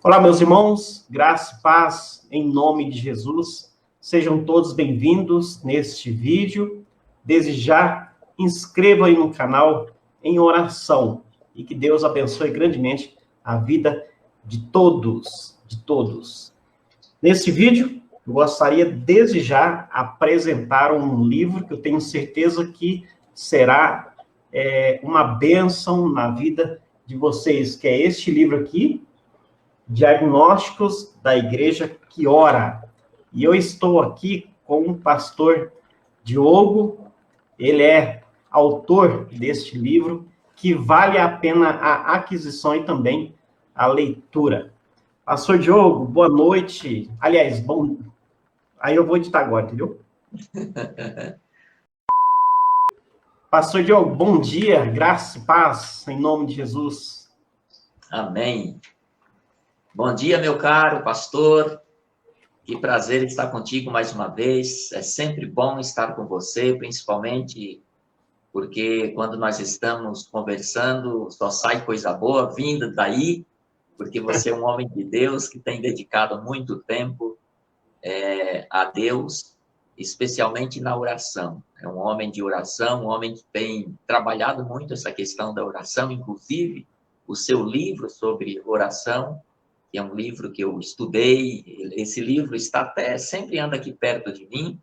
Olá, meus irmãos, graça e paz em nome de Jesus. Sejam todos bem-vindos neste vídeo. Desde já, inscreva aí no canal em oração e que Deus abençoe grandemente a vida de todos. Neste vídeo, eu gostaria desde já apresentar um livro que eu tenho certeza que será uma bênção na vida de vocês, que é este livro aqui, Diagnósticos da Igreja que Ora. E eu estou aqui com o pastor Diogo, ele é autor deste livro, que vale a pena a aquisição e também a leitura. Pastor Diogo, boa noite. Aliás, bom... Aí eu vou editar agora, entendeu? Pastor Diogo, bom dia, graça e paz, em nome de Jesus. Amém. Bom dia, meu caro pastor. Que prazer estar contigo mais uma vez. É sempre bom estar com você, principalmente porque quando nós estamos conversando, só sai coisa boa vinda daí, porque você é um homem de Deus que tem dedicado muito tempo a Deus, especialmente na oração. É um homem de oração, um homem que tem trabalhado muito essa questão da oração, inclusive o seu livro sobre oração, que é um livro que eu estudei. Esse livro está até, sempre anda aqui perto de mim,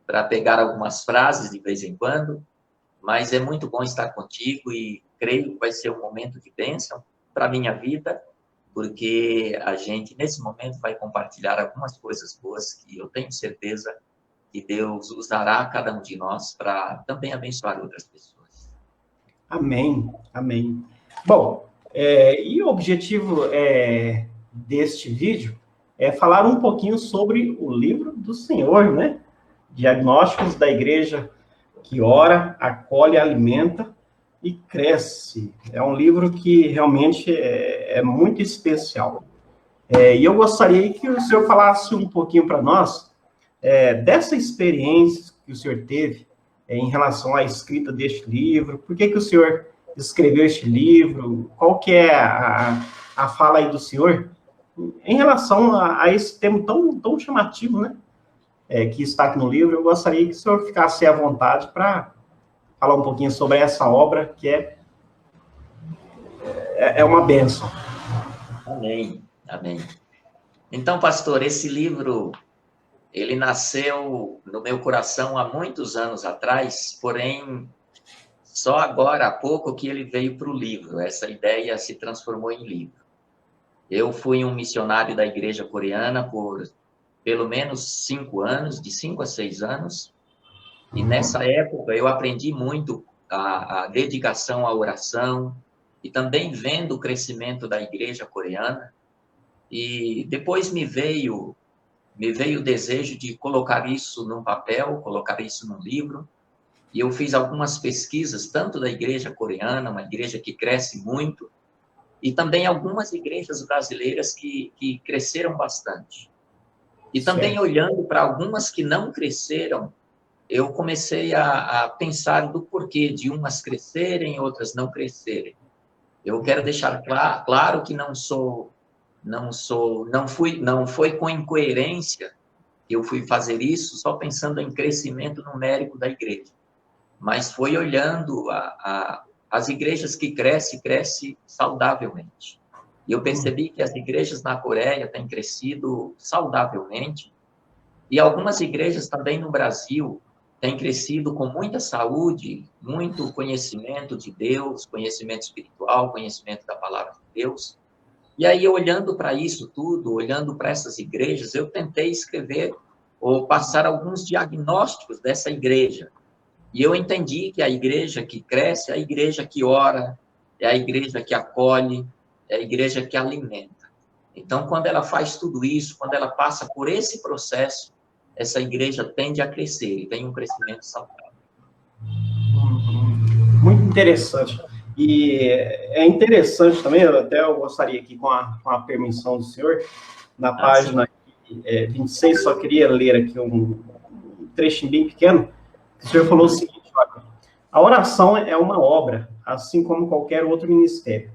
para pegar algumas frases de vez em quando, mas é muito bom estar contigo e creio que vai ser um momento de bênção para a minha vida, porque a gente, nesse momento, vai compartilhar algumas coisas boas que eu tenho certeza que Deus usará cada um de nós para também abençoar outras pessoas. Amém, amém. Bom, e o objetivo deste vídeo é falar um pouquinho sobre o livro do Senhor, né? Diagnósticos da Igreja que Ora, Acolhe, Alimenta e Cresce. É um livro que realmente é muito especial. E eu gostaria que o senhor falasse um pouquinho para nós dessa experiência que o senhor teve em relação à escrita deste livro. Por que o senhor escreveu este livro? Qual que é a fala aí do senhor em relação a esse tema tão chamativo, né? Que está aqui no livro. Eu gostaria que o senhor ficasse à vontade para falar um pouquinho sobre essa obra, que é uma bênção. Amém, amém. Então, pastor, esse livro, ele nasceu no meu coração há muitos anos atrás, porém, só agora, há pouco, que ele veio para o livro. Essa ideia se transformou em livro. Eu fui um missionário da igreja coreana por pelo menos 5 anos, de 5 a 6 anos, e nessa época eu aprendi muito a dedicação à oração, e também vendo o crescimento da igreja coreana, e depois me veio o desejo de colocar isso num papel, colocar isso num livro, e eu fiz algumas pesquisas, tanto da igreja coreana, uma igreja que cresce muito, e também algumas igrejas brasileiras que cresceram bastante. E também olhando para algumas que não cresceram, eu comecei a pensar do porquê de umas crescerem, outras não crescerem. Eu quero deixar claro que não foi com incoerência que eu fui fazer isso só pensando em crescimento numérico da igreja, mas foi olhando as igrejas que crescem saudavelmente. E eu percebi que as igrejas na Coreia têm crescido saudavelmente, e algumas igrejas também no Brasil têm crescido com muita saúde, muito conhecimento de Deus, conhecimento espiritual, conhecimento da palavra de Deus. E aí, olhando para isso tudo, olhando para essas igrejas, eu tentei escrever ou passar alguns diagnósticos dessa igreja. E eu entendi que a igreja que cresce é a igreja que ora, é a igreja que acolhe, é a igreja que alimenta. Então, quando ela faz tudo isso, quando ela passa por esse processo, essa igreja tende a crescer e tem um crescimento saudável. Muito interessante. E é interessante também, eu gostaria aqui, com a permissão do senhor, na página 26, só queria ler aqui um trechinho bem pequeno, que o senhor falou o seguinte: olha, a oração é uma obra, assim como qualquer outro ministério.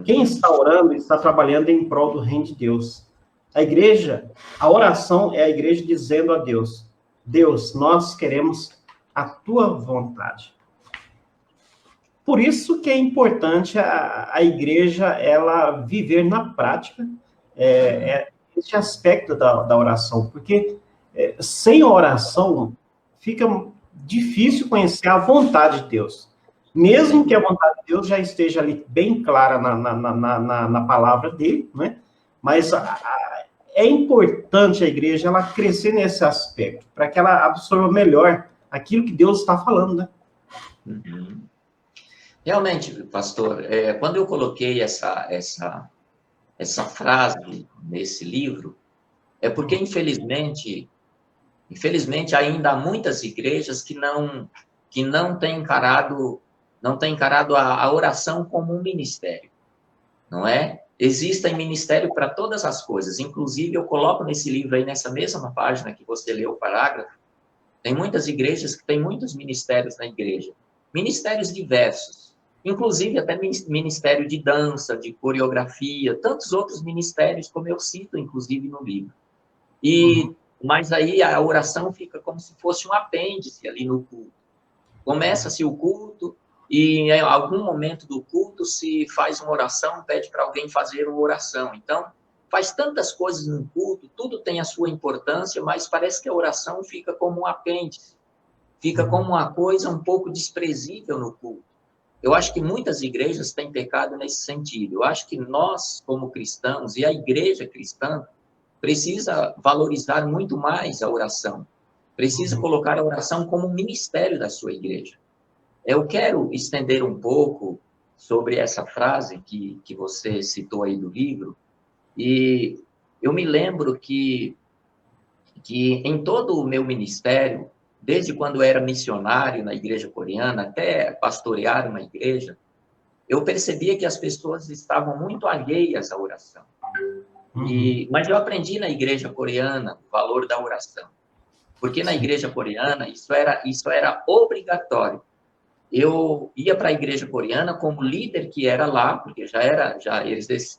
Quem está orando está trabalhando em prol do reino de Deus. A igreja, a oração é a igreja dizendo a Deus: Deus, nós queremos a tua vontade. Por isso que é importante a igreja ela viver na prática esse aspecto da oração, porque sem oração fica difícil conhecer a vontade de Deus. Mesmo que a vontade de Deus já esteja ali bem clara na palavra dele, né? Mas é importante a igreja ela crescer nesse aspecto, para que ela absorva melhor aquilo que Deus está falando, né? Uhum. Realmente, pastor, quando eu coloquei essa frase nesse livro, é porque, infelizmente, ainda há muitas igrejas que não têm encarado a oração como um ministério, não é? Existem ministério para todas as coisas, inclusive eu coloco nesse livro aí, nessa mesma página que você leu o parágrafo, tem muitas igrejas que têm muitos ministérios na igreja, ministérios diversos, inclusive até ministério de dança, de coreografia, tantos outros ministérios, como eu cito, inclusive, no livro. Mas aí a oração fica como se fosse um apêndice ali no culto. Começa-se o culto e em algum momento do culto se faz uma oração, pede para alguém fazer uma oração. Então, faz tantas coisas no culto, tudo tem a sua importância, mas parece que a oração fica como um apêndice, fica como uma coisa um pouco desprezível no culto. Eu acho que muitas igrejas têm pecado nesse sentido. Eu acho que nós, como cristãos, e a igreja cristã, precisa valorizar muito mais a oração. Precisa colocar a oração como um ministério da sua igreja. Eu quero estender um pouco sobre essa frase que você citou aí do livro, e eu me lembro que em todo o meu ministério, desde quando eu era missionário na igreja coreana, até pastorear uma igreja, eu percebia que as pessoas estavam muito alheias à oração. Mas eu aprendi na igreja coreana o valor da oração, porque na igreja coreana isso era obrigatório. Eu ia para a igreja coreana como líder que era lá, porque já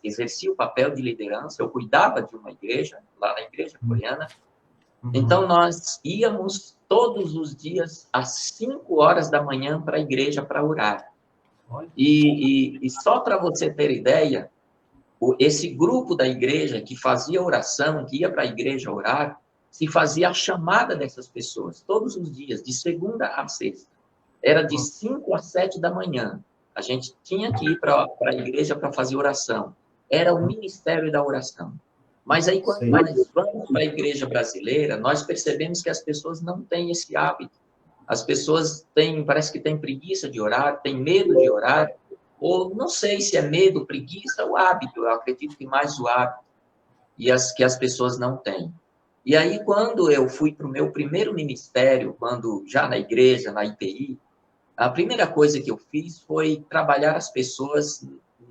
exercia o papel de liderança, eu cuidava de uma igreja, lá na igreja coreana. Então, nós íamos todos os dias às 5 horas da manhã para a igreja para orar. E só para você ter ideia, esse grupo da igreja que fazia oração, que ia para a igreja orar, se fazia a chamada dessas pessoas todos os dias, de segunda a sexta. Era de 5 às 7 da manhã. A gente tinha que ir para a igreja para fazer oração. Era o ministério da oração. Mas aí, quando nós vamos para a igreja brasileira, nós percebemos que as pessoas não têm esse hábito. As pessoas parece que têm preguiça de orar, têm medo de orar, ou não sei se é medo, preguiça ou hábito. Eu acredito que mais o hábito, que as pessoas não têm. E aí, quando eu fui para o meu primeiro ministério, já na igreja, na IPI, a primeira coisa que eu fiz foi trabalhar as pessoas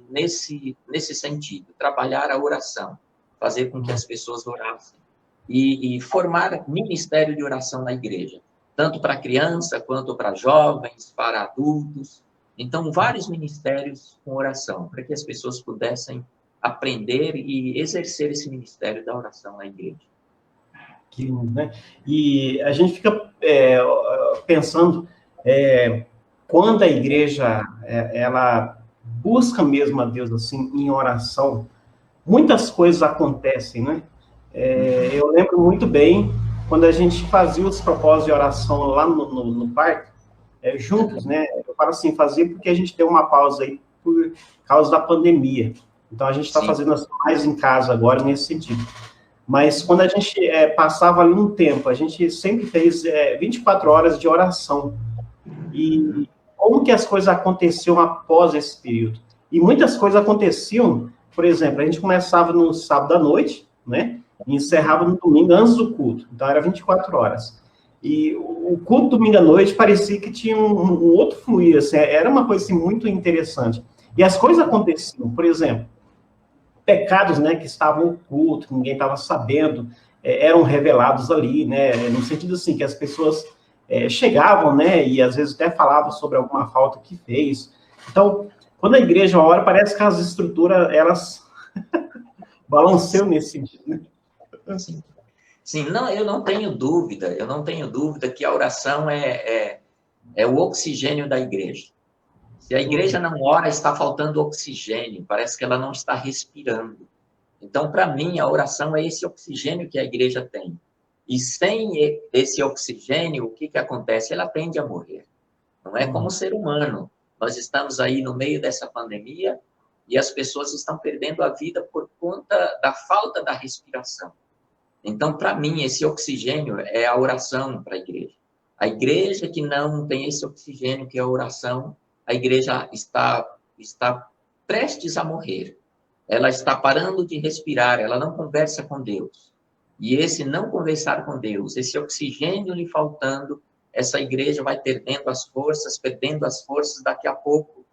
nesse sentido, trabalhar a oração, fazer com que as pessoas orassem e formar ministério de oração na igreja, tanto para criança, quanto para jovens, para adultos. Então, vários ministérios com oração, para que as pessoas pudessem aprender e exercer esse ministério da oração na igreja. Que lindo, né? E a gente fica pensando, quando a igreja ela busca mesmo a Deus assim em oração, muitas coisas acontecem, né? Eu lembro muito bem quando a gente fazia os propósitos de oração lá no parque, juntos, né? Eu falo assim, fazia porque a gente deu uma pausa aí por causa da pandemia. Então, a gente está fazendo mais em casa agora, nesse sentido. Mas quando a gente passava ali um tempo, a gente sempre fez 24 horas de oração. E como que as coisas aconteciam após esse período? E muitas coisas aconteciam, por exemplo, a gente começava no sábado à noite, né? E encerrava no domingo antes do culto. Então, era 24 horas. E o culto domingo à noite parecia que tinha um outro fluir, assim, era uma coisa assim, muito interessante. E as coisas aconteciam, por exemplo, pecados, né, que estavam ocultos, que ninguém estava sabendo, eram revelados ali, né, no sentido assim, que as pessoas chegavam, né, e às vezes até falavam sobre alguma falta que fez. Então, quando a igreja ora, parece que as estruturas, elas balanceiam nesse sentido, né? Sim. Sim, não, eu não tenho dúvida que a oração é o oxigênio da igreja. Se a igreja não ora, está faltando oxigênio, parece que ela não está respirando. Então, para mim, a oração é esse oxigênio que a igreja tem. E sem esse oxigênio, o que acontece? Ela tende a morrer. Não é como ser humano. Nós estamos aí no meio dessa pandemia e as pessoas estão perdendo a vida por conta da falta da respiração. Então, para mim, esse oxigênio é a oração para a igreja. A igreja que não tem esse oxigênio, que é a oração, a igreja está prestes a morrer. Ela está parando de respirar, ela não conversa com Deus. E esse não conversar com Deus, esse oxigênio lhe faltando, essa igreja vai perdendo as forças, daqui a pouco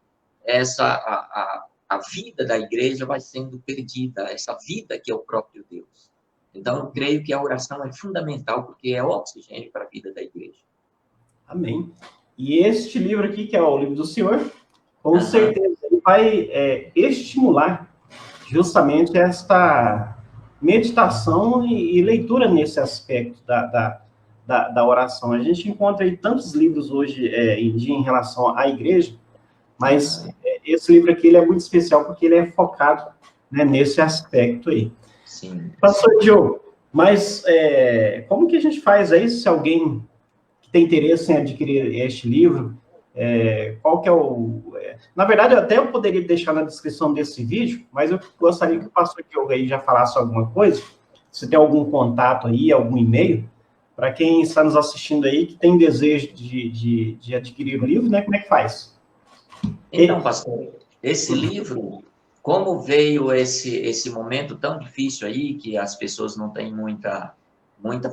a vida da igreja vai sendo perdida, essa vida que é o próprio Deus. Então, eu creio que a oração é fundamental, porque é oxigênio para a vida da igreja. Amém. E este livro aqui, que é o Livro do Senhor, com certeza ele vai estimular justamente esta meditação e leitura nesse aspecto da oração. A gente encontra aí tantos livros hoje em dia em relação à igreja, mas esse livro aqui ele é muito especial porque ele é focado, né, nesse aspecto aí. Sim. Pastor Diogo, mas como que a gente faz aí se alguém que tem interesse em adquirir este livro, qual que é na verdade, eu poderia deixar na descrição desse vídeo, mas eu gostaria que o pastor Diogo aí já falasse alguma coisa, se tem algum contato aí, algum e-mail, para quem está nos assistindo aí, que tem desejo de adquirir o livro, né? Como é que faz? Então, pastor, esse livro, como veio esse momento tão difícil aí, que as pessoas não têm muita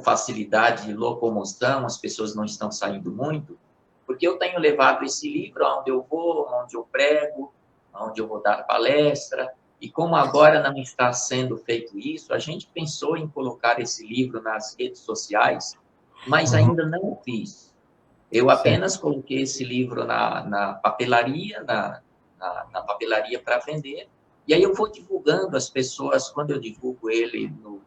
facilidade de locomoção, as pessoas não estão saindo muito, porque eu tenho levado esse livro aonde eu vou, onde eu prego, onde eu vou dar palestra, e como agora não está sendo feito isso, a gente pensou em colocar esse livro nas redes sociais, mas ainda não o fiz. Eu apenas coloquei esse livro na papelaria, na papelaria para vender, e aí eu vou divulgando as pessoas, quando eu divulgo ele no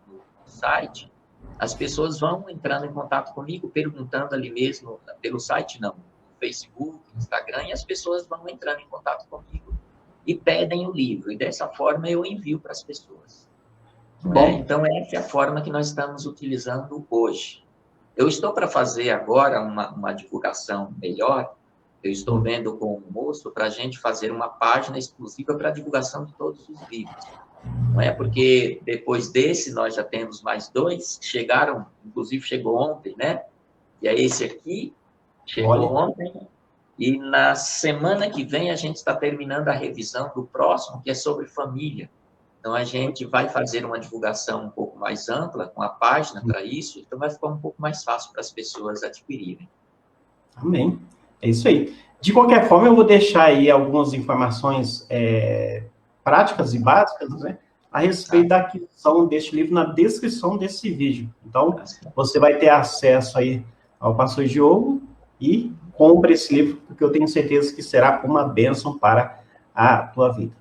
site, as pessoas vão entrando em contato comigo, perguntando ali mesmo, pelo site não, no Facebook, Instagram, e as pessoas vão entrando em contato comigo e pedem o livro, e dessa forma eu envio para as pessoas. Então, essa é a forma que nós estamos utilizando hoje. Eu estou para fazer agora uma divulgação melhor, eu estou vendo com o moço para a gente fazer uma página exclusiva para a divulgação de todos os livros. Não é porque depois desse nós já temos mais 2, chegaram, inclusive chegou ontem, né? E aí esse aqui chegou ontem, e na semana que vem a gente está terminando a revisão do próximo, que é sobre família. Então, a gente vai fazer uma divulgação um pouco mais ampla com a página para isso, então vai ficar um pouco mais fácil para as pessoas adquirirem. Amém. É isso aí. De qualquer forma, eu vou deixar aí algumas informações práticas e básicas, né, a respeito da aquisição deste livro na descrição desse vídeo. Então, você vai ter acesso aí ao pastor Diogo e compre esse livro, porque eu tenho certeza que será uma bênção para a tua vida.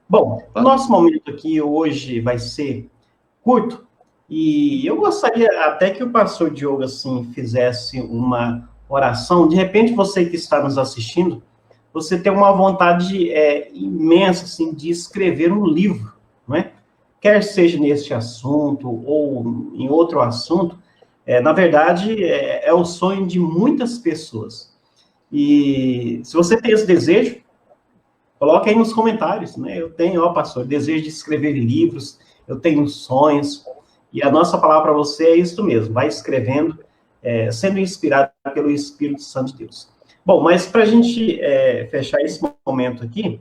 Bom, o nosso momento aqui hoje vai ser curto, e eu gostaria até que o pastor Diogo, assim, fizesse uma oração. De repente, você que está nos assistindo, você tem uma vontade imensa, assim, de escrever um livro, não é? Quer seja neste assunto ou em outro assunto, na verdade, é o sonho de muitas pessoas. E se você tem esse desejo, coloque aí nos comentários, né? Eu tenho, pastor, desejo de escrever livros, eu tenho sonhos, e a nossa palavra para você é isso mesmo, vai escrevendo, sendo inspirado pelo Espírito Santo de Deus. Bom, mas para a gente fechar esse momento aqui,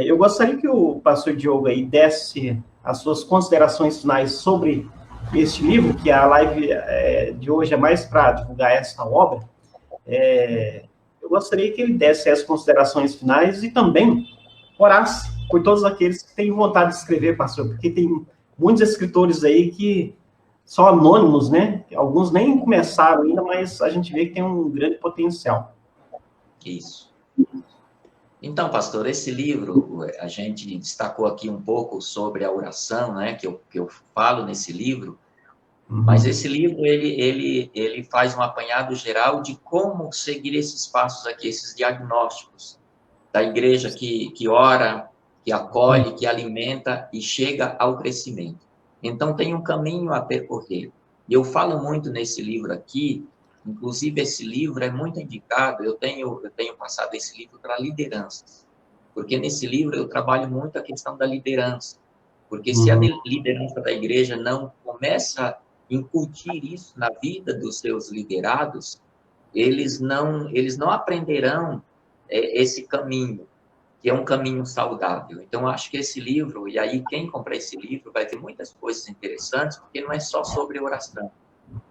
eu gostaria que o pastor Diogo aí desse as suas considerações finais sobre este livro, que a live de hoje é mais para divulgar essa obra. Eu gostaria que ele desse as considerações finais e também orasse por todos aqueles que têm vontade de escrever, pastor, porque tem muitos escritores aí que são anônimos, né? Alguns nem começaram ainda, mas a gente vê que tem um grande potencial. Isso. Então, pastor, esse livro, a gente destacou aqui um pouco sobre a oração, né, que eu falo nesse livro, mas Uhum. esse livro, ele faz um apanhado geral de como seguir esses passos aqui, esses diagnósticos da igreja que ora, que acolhe, que alimenta e chega ao crescimento. Então, tem um caminho a percorrer. E eu falo muito nesse livro aqui, inclusive esse livro é muito indicado, eu tenho passado esse livro para lideranças, porque nesse livro eu trabalho muito a questão da liderança, porque se a Uhum. liderança da igreja não começa a incutir isso na vida dos seus liderados, eles não aprenderão esse caminho, que é um caminho saudável. Então, acho que esse livro, e aí quem comprar esse livro vai ter muitas coisas interessantes, porque não é só sobre oração.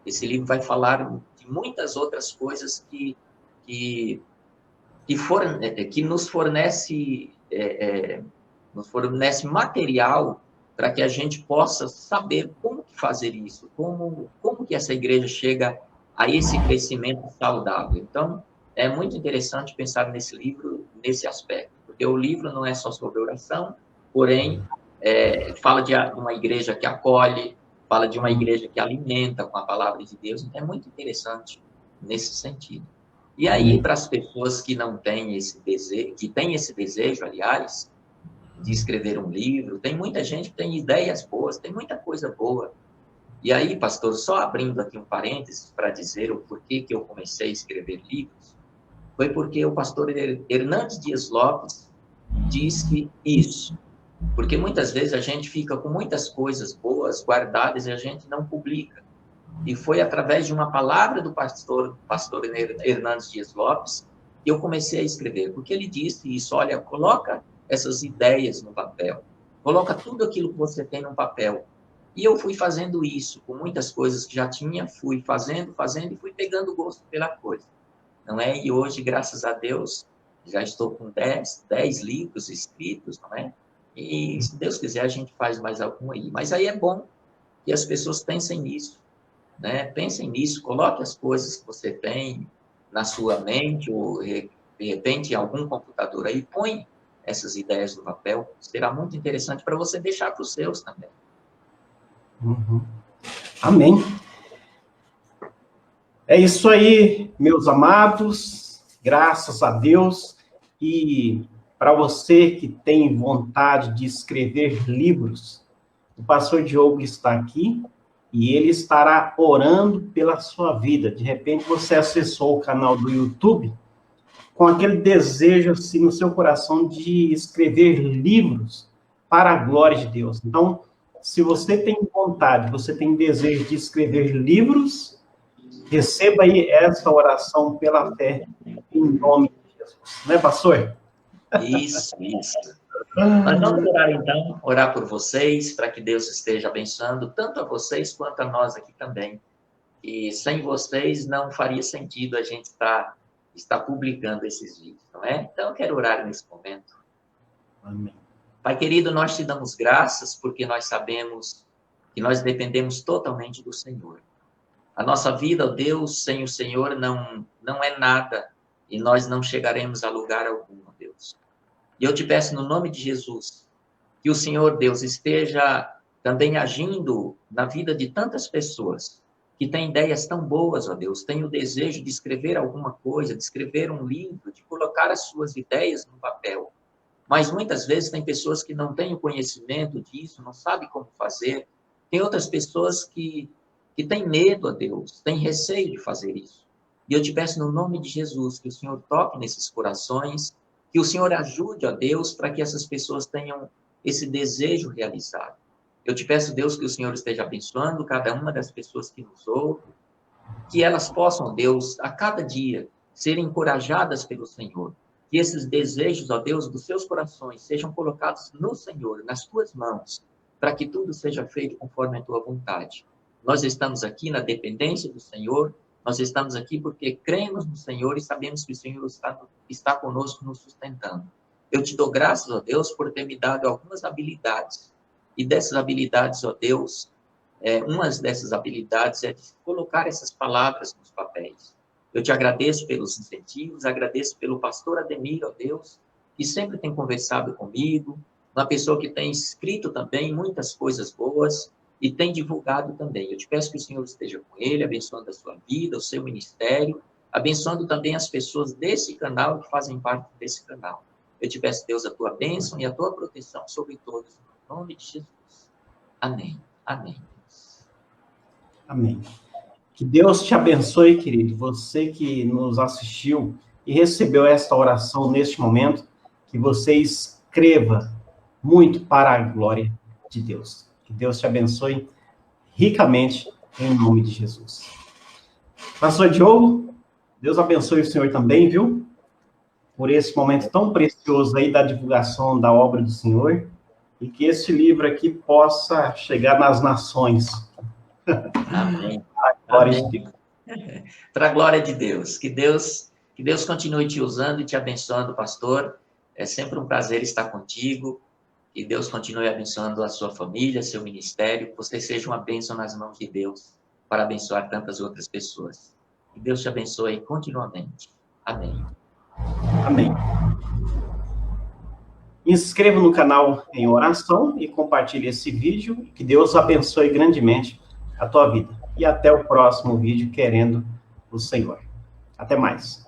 Esse livro vai falar de muitas outras coisas que, que nos fornece material para que a gente possa saber como fazer isso, como que essa igreja chega a esse crescimento saudável. Então, é muito interessante pensar nesse livro, nesse aspecto, porque o livro não é só sobre oração, porém, fala de uma igreja que acolhe, fala de uma igreja que alimenta com a palavra de Deus, então é muito interessante nesse sentido. E aí, Amém. para as pessoas que não têm esse desejo, que têm esse desejo, aliás, de escrever um livro, tem muita gente que tem ideias boas, tem muita coisa boa. E aí, pastor, só abrindo aqui um parênteses para dizer o porquê que eu comecei a escrever livros, foi porque o pastor Hernandes Dias Lopes disse isso. Porque muitas vezes a gente fica com muitas coisas boas guardadas e a gente não publica. E foi através de uma palavra do pastor Hernandes Dias Lopes que eu comecei a escrever, porque ele disse isso, olha, coloca essas ideias no papel, coloca tudo aquilo que você tem no papel. E eu fui fazendo isso, com muitas coisas que já tinha, fui fazendo e fui pegando gosto pela coisa, não é? E hoje, graças a Deus, já estou com 10 livros escritos, não é? E se Deus quiser, a gente faz mais algum aí. Mas aí é bom que as pessoas pensem nisso, né? Pensem nisso, coloque as coisas que você tem na sua mente, ou de repente em algum computador aí, põe essas ideias no papel. Será muito interessante para você deixar para os seus também. Uhum. Amém. É isso aí, meus amados. Graças a Deus. E para você que tem vontade de escrever livros, o pastor Diogo está aqui e ele estará orando pela sua vida. De repente você acessou o canal do YouTube com aquele desejo assim no seu coração de escrever livros para a glória de Deus. Então, se você tem vontade, você tem desejo de escrever livros, receba aí essa oração pela fé, em nome de Jesus. Né, pastor? Isso, isso. Nós vamos orar então, orar por vocês, para que Deus esteja abençoando tanto a vocês quanto a nós aqui também. E sem vocês não faria sentido a gente estar publicando esses vídeos, não é? Então, eu quero orar nesse momento. Amém. Pai querido, nós te damos graças porque nós sabemos que nós dependemos totalmente do Senhor. A nossa vida, ó Deus, sem o Senhor não é nada e nós não chegaremos a lugar algum, ó Deus. E eu te peço no nome de Jesus que o Senhor, Deus, esteja também agindo na vida de tantas pessoas que têm ideias tão boas, ó Deus, têm o desejo de escrever alguma coisa, de escrever um livro, de colocar as suas ideias no papel. Mas muitas vezes tem pessoas que não têm o conhecimento disso, não sabem como fazer. Tem outras pessoas que têm medo a Deus, têm receio de fazer isso. E eu te peço no nome de Jesus que o Senhor toque nesses corações, que o Senhor ajude a Deus para que essas pessoas tenham esse desejo realizado. Eu te peço, Deus, que o Senhor esteja abençoando cada uma das pessoas que nos ouvem, que elas possam, Deus, a cada dia, serem encorajadas pelo Senhor. Que esses desejos, ó Deus, dos seus corações sejam colocados no Senhor, nas tuas mãos, para que tudo seja feito conforme a tua vontade. Nós estamos aqui na dependência do Senhor, nós estamos aqui porque cremos no Senhor e sabemos que o Senhor está conosco nos sustentando. Eu te dou graças, ó Deus, por ter me dado algumas habilidades. E dessas habilidades, ó Deus, uma dessas habilidades é de colocar essas palavras nos papéis. Eu te agradeço pelos incentivos, agradeço pelo pastor Ademir, ó Deus, que sempre tem conversado comigo, uma pessoa que tem escrito também muitas coisas boas e tem divulgado também. Eu te peço que o Senhor esteja com ele, abençoando a sua vida, o seu ministério, abençoando também as pessoas desse canal que fazem parte desse canal. Eu te peço, Deus, a tua bênção e a tua proteção sobre todos, no nome de Jesus. Amém. Amém. Amém. Que Deus te abençoe, querido. Você que nos assistiu e recebeu esta oração neste momento, que você escreva muito para a glória de Deus. Que Deus te abençoe ricamente, em nome de Jesus. Pastor Diogo, Deus abençoe o senhor também, viu? Por esse momento tão precioso aí da divulgação da obra do Senhor, e que esse livro aqui possa chegar nas nações. Amém. Glória Amém. de Deus. Para a glória de Deus. Que Deus continue te usando e te abençoando, pastor. É sempre um prazer estar contigo. Que Deus continue abençoando a sua família, seu ministério. Que você seja uma bênção nas mãos de Deus para abençoar tantas outras pessoas. Que Deus te abençoe continuamente. Amém. Amém. Inscreva no canal em oração e compartilhe esse vídeo. Que Deus abençoe grandemente a tua vida. E até o próximo vídeo, querendo o Senhor. Até mais.